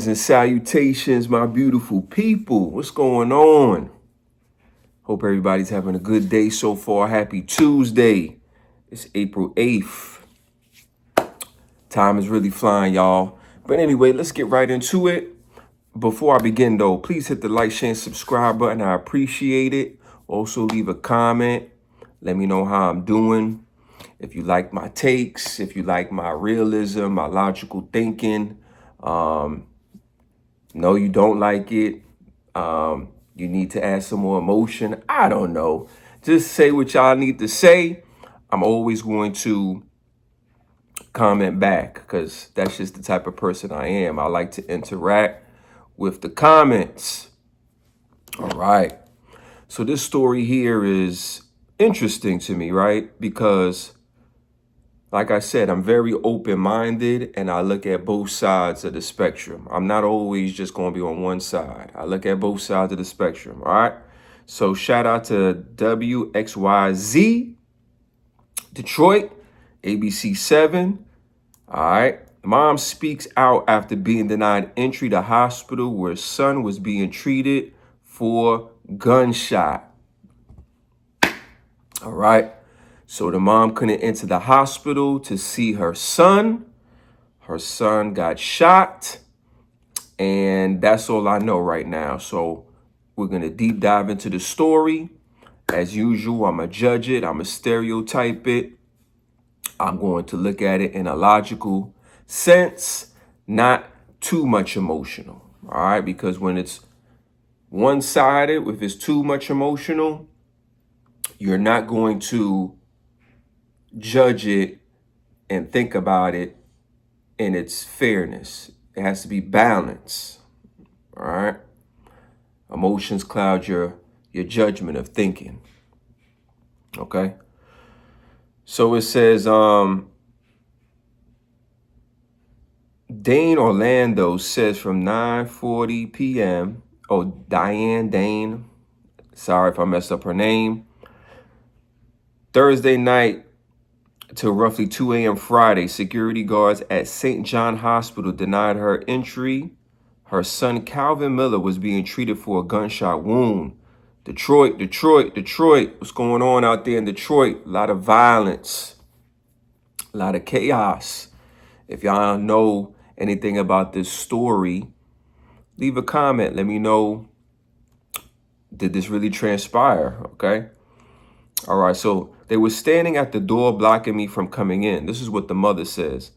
Greetings and salutations, my beautiful people. What's going on? Hope everybody's having a good day so far. Happy Tuesday. It's April 8th. Time is really flying, y'all. But anyway, let's get right into it. Before I begin, though, please hit the like, share, and subscribe button. I appreciate it. Also, leave a comment. Let me know how I'm doing. If you like my takes, if you like my realism, my logical thinking, no, you don't like it. You need to add some more emotion. I don't know. Just say what y'all need to say. I'm always going to comment back because that's just the type of person I am. I like to interact with the comments. All right. So this story here is interesting to me, right? Because like I said, I'm very open-minded and I look at both sides of the spectrum. I'm not always just going to be on one side. I look at both sides of the spectrum, all right? So shout out to WXYZ, Detroit, ABC 7, all right? Mom speaks out after being denied entry to hospital where son was being treated for gunshot. All right. So the mom couldn't enter the hospital to see her son. Her son got shot. And that's all I know right now. So we're going to deep dive into the story. As usual, I'm going to judge it. I'm going to stereotype it. I'm going to look at it in a logical sense, not too much emotional. All right. Because when it's one-sided, if it's too much emotional, you're not going to judge it and think about it in its fairness. It has to be balance. All right. Emotions cloud your judgment of thinking. Okay. So it says, Diane Orlando says from 9:40 p.m. Oh, Dane. Sorry if I messed up her name. Thursday night till roughly 2 a.m. Friday, security guards at St. John Hospital denied her entry. Her son, Calvin Miller, was being treated for a gunshot wound. Detroit. What's going on out there in Detroit? A lot of violence, a lot of chaos. If y'all know anything about this story, leave a comment. Let me know, did this really transpire? Okay. All right. So they were standing at the door blocking me from coming in. This is what the mother says.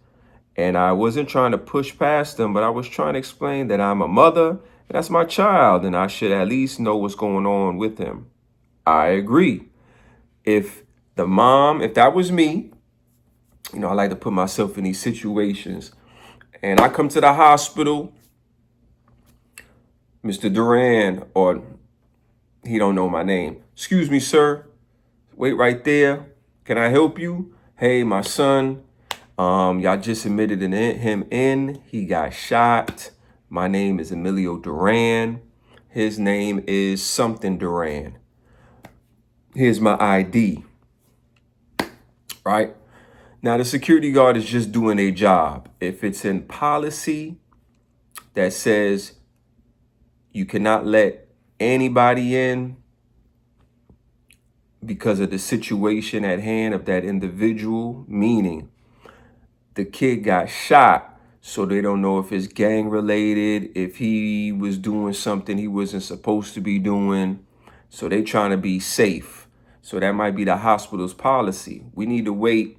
And I wasn't trying to push past them, but I was trying to explain that I'm a mother and that's my child and I should at least know what's going on with him. I agree. If that was me, I like to put myself in these situations and I come to the hospital, Mr. Duran, or he don't know my name. Excuse me, sir. Wait right there. Can I help you? Hey, my son. Y'all just admitted him in. He got shot. My name is Emilio Duran. His name is something Duran. Here's my ID. Right? Now, the security guard is just doing a job. If it's in policy that says you cannot let anybody in because of the situation at hand of that individual, meaning the kid got shot, so they don't know if it's gang related, if he was doing something he wasn't supposed to be doing. So they trying to be safe. So that might be the hospital's policy. We need to wait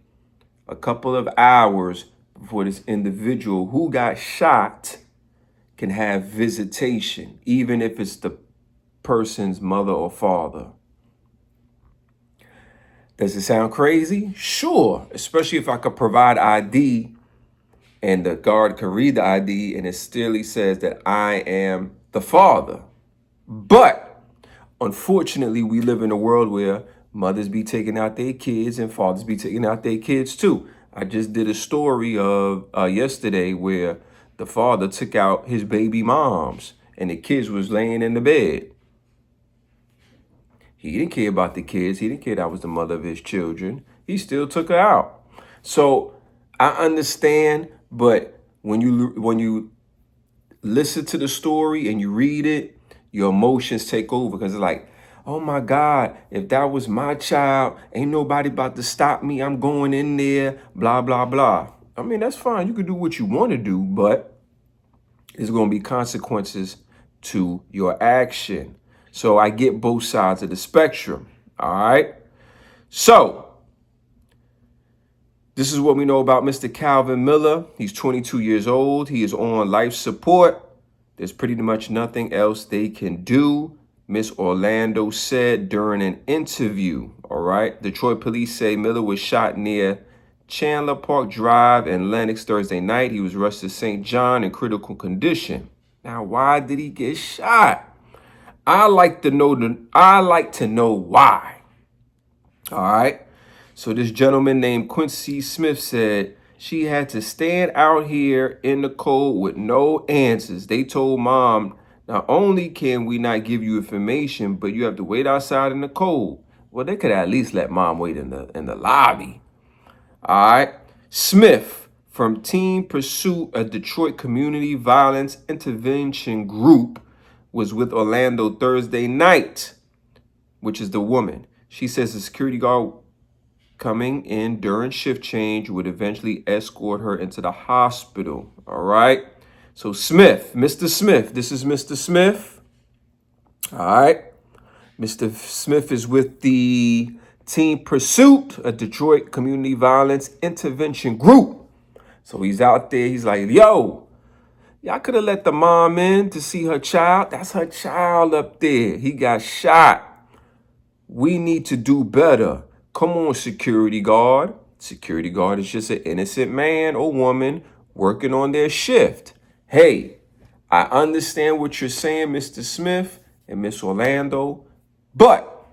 a couple of hours before this individual who got shot can have visitation, even if it's the person's mother or father. Does it sound crazy? Sure, especially if I could provide ID and the guard could read the ID and it still says that I am the father. But unfortunately, we live in a world where mothers be taking out their kids and fathers be taking out their kids too. I just did a story of yesterday where the father took out his baby moms and the kids was laying in the bed. He didn't care about the kids. He didn't care that was the mother of his children. He still took her out. So I understand, but when you listen to the story and you read it, your emotions take over because it's like, oh my God, if that was my child, ain't nobody about to stop me. I'm going in there, blah, blah, blah. I mean, that's fine. You can do what you want to do, but there's going to be consequences to your action. So I get both sides of the spectrum. All right. So this is what we know about Mr. Calvin Miller. He's 22 years old. He is on life support. There's pretty much nothing else they can do, Miss Orlando said during an interview. All right. Detroit police say Miller was shot near Chandler Park Drive in Lenox Thursday night. He was rushed to St. John in critical condition. Now, why did he get shot? I like to know why. All right. So this gentleman named Quincy Smith said she had to stand out here in the cold with no answers. They told mom, not only can we not give you information, but you have to wait outside in the cold. Well, they could at least let mom wait in the lobby. All right. Smith from Team Pursuit, a Detroit community violence intervention group, was with Orlando Thursday night, which is the woman. She says the security guard coming in during shift change would eventually escort her into the hospital. All right. So Smith, Mr. Smith, this is Mr. Smith. All right. Mr. Smith is with the Team Pursuit, a Detroit community violence intervention group. So he's out there. He's like, yo, y'all could have let the mom in to see her child. That's her child up there. He got shot. We need to do better. Come on, security guard. Security guard is just an innocent man or woman working on their shift. Hey, I understand what you're saying, Mr. Smith and Miss Orlando, but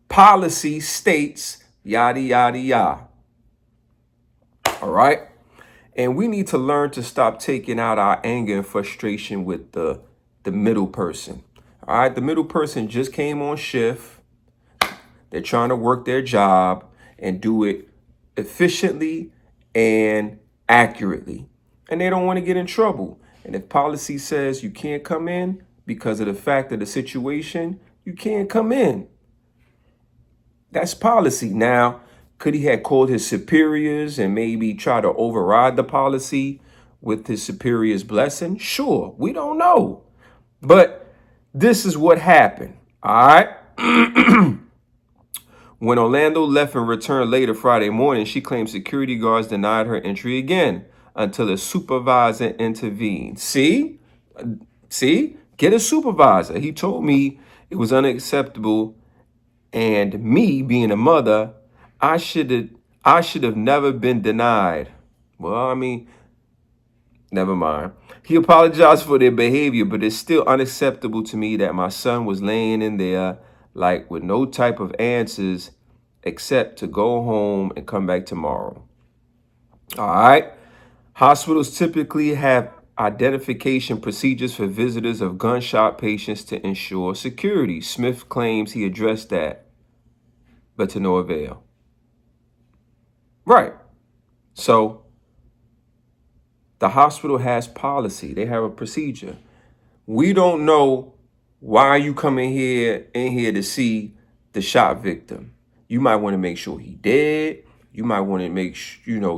policy states yada, yada, yada. All right? And we need to learn to stop taking out our anger and frustration with the middle person. All right? The middle person just came on shift. They're trying to work their job and do it efficiently and accurately. And they don't want to get in trouble. And if policy says you can't come in because of the fact of the situation, you can't come in. That's policy. Now, could he have called his superiors and maybe try to override the policy with his superior's blessing? Sure, we don't know. But this is what happened. All right. When Orlando left and returned later Friday morning, she claimed security guards denied her entry again until a supervisor intervened. See? Get a supervisor. He told me it was unacceptable, and me being a mother, I should have never been denied. Well, I mean, never mind. He apologized for their behavior, but it's still unacceptable to me that my son was laying in there like with no type of answers except to go home and come back tomorrow. All right. Hospitals typically have identification procedures for visitors of gunshot patients to ensure security. Smith claims he addressed that, but to no avail. Right. So the hospital has policy. They have a procedure. We don't know why you come in here to see the shot victim. You might want to make sure he dead. You might want to make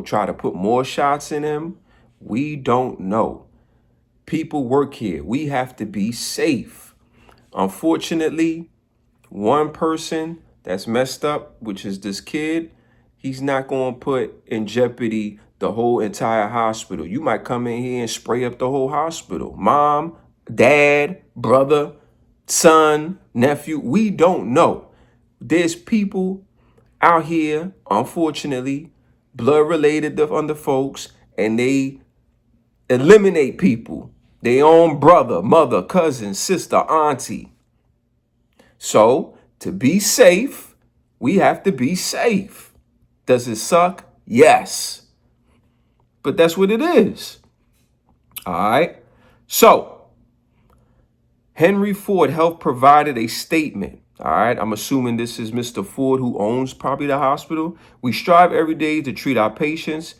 try to put more shots in him. We don't know. People work here. We have to be safe. Unfortunately, one person that's messed up, which is this kid, he's not going to put in jeopardy the whole entire hospital. You might come in here and spray up the whole hospital. Mom, dad, brother, son, nephew, we don't know. There's people out here, unfortunately, blood related to other folks, and they eliminate people. Their own brother, mother, cousin, sister, auntie. So to be safe, we have to be safe. Does it suck? Yes. But that's what it is. All right. So Henry Ford Health provided a statement. All right. I'm assuming this is Mr. Ford, who owns probably the hospital. We strive every day to treat our patients,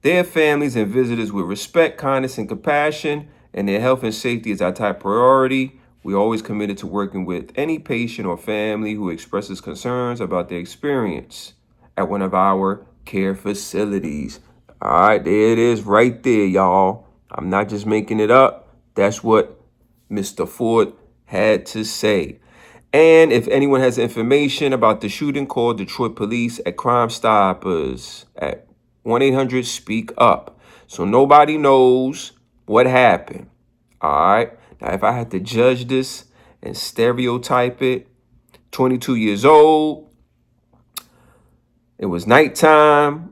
their families, and visitors with respect, kindness, and compassion. and their health and safety is our top priority. We're always committed to working with any patient or family who expresses concerns about their experience at one of our care facilities. All right, there it is right there, y'all. I'm not just making it up. That's what Mr. Ford had to say. And if anyone has information about the shooting, call Detroit Police at Crime Stoppers at 1-800-SPEAK UP. So nobody knows what happened. All right. Now, if I had to judge this and stereotype it, 22 years old, it was nighttime.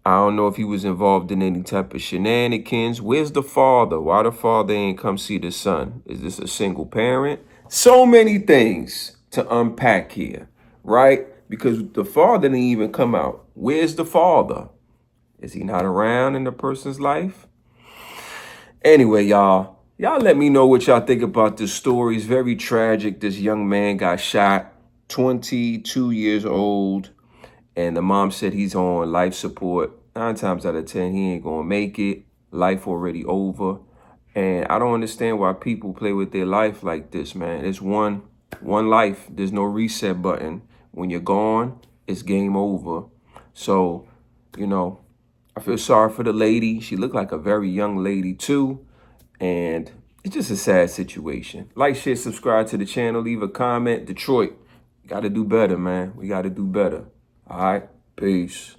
I don't know if he was involved in any type of shenanigans. Where's the father? Why the father ain't come see the son? Is this a single parent? So many things to unpack here, right? Because the father didn't even come out. Where's the father? Is he not around in the person's life? Anyway, y'all let me know what y'all think about this story. It's very tragic. This young man got shot, 22 years old. And the mom said he's on life support. 9 times out of 10, he ain't gonna make it. Life already over. And I don't understand why people play with their life like this, man. It's one life. There's no reset button. When you're gone, it's game over. So, I feel sorry for the lady. She looked like a very young lady too. And it's just a sad situation. Like, share, subscribe to the channel, leave a comment. Detroit, you gotta do better, man. We gotta do better. All right, peace.